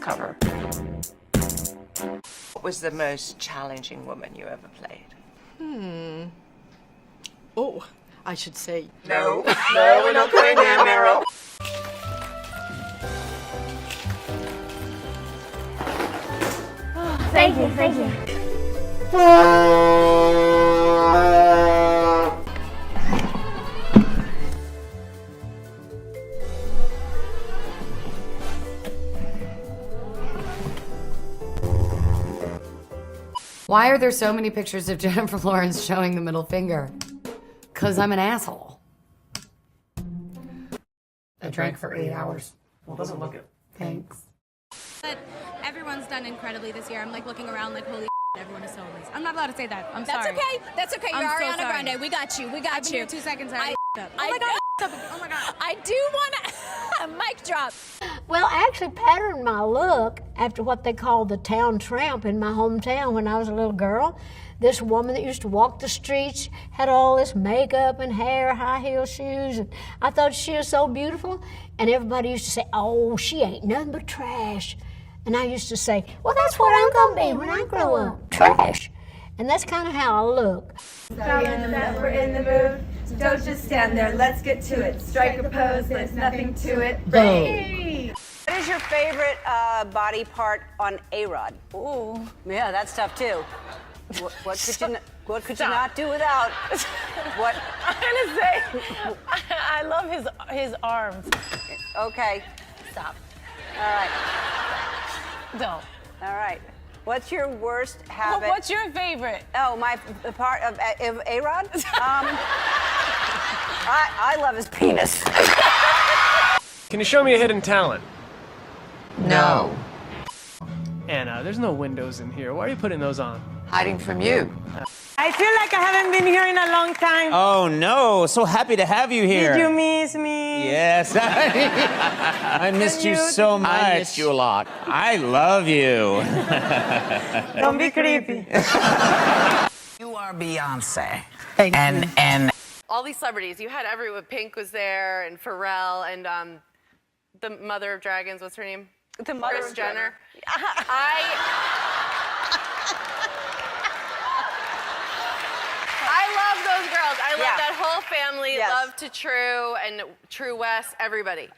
cover. What was the most challenging woman you ever played? Oh, I should say. No, no, we're not going there, Meryl. Thank you, thank you. Why are there so many pictures of Jennifer Lawrence showing the middle finger? 'Cause I'm an asshole. I drank for 8 hours. Well, it doesn't look it. Thanks. But everyone's done incredibly this year. I'm like looking around like, holy everyone is so amazing. I'm not allowed to say that. I'm sorry. That's okay. That's okay. You're I'm so Ariana sorry. Grande. We got you. We got I've been you. here 2 seconds. I up. Oh I my do- god. Oh my god. I do want a mic drop. Well, I actually patterned my look after what they called the town tramp in my hometown when I was a little girl. This woman that used to walk the streets had all this makeup and hair, high heel shoes, and I thought she was so beautiful. And everybody used to say, "Oh, she ain't nothing but trash." And I used to say, "Well, that's what I'm gonna be when I grow up, trash." And that's kind of how I look. We're in the mood. Don't just stand there. Let's get to it. Strike a pose. There's nothing to it. Hey! What is your favorite body part on A-Rod? Ooh. Yeah, that's tough too. What could you not do without? What? I'm gonna say, I love his arms. Okay. Stop. All right. Don't. All right. What's your worst habit? What's your favorite? Oh, the part of A-Rod? I love his penis. Can you show me a hidden talent? No. Anna, there's no windows in here. Why are you putting those on? Hiding from you. I feel like I haven't been here in a long time. Oh no, so happy to have you here. Did you miss me? Yes. I missed you so much. I missed you a lot. I love you. Don't be creepy. You are Beyonce. Thank and you. and All these celebrities. You had everyone. Pink was there, and Pharrell, and the mother of dragons. What's her name? The mother Kris of Jenner. I love those girls. I love that whole family. Yes. Love to True and True West. Everybody.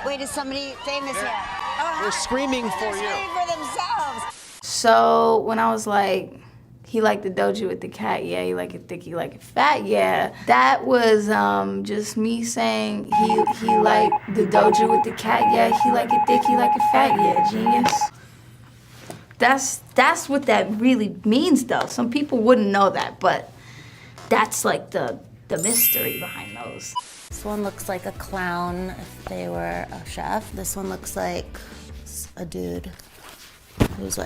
Wait, is somebody famous here? They're screaming for you. For themselves. So when I was like, he liked the doji with the cat, yeah, he like it thick, he like it fat, yeah. That was just me saying he liked the doji with the cat, yeah, he like it thick, he like it fat, yeah, genius. That's what that really means though. Some people wouldn't know that, but that's like the mystery behind those. This one looks like a clown if they were a chef. This one looks like a dude who's like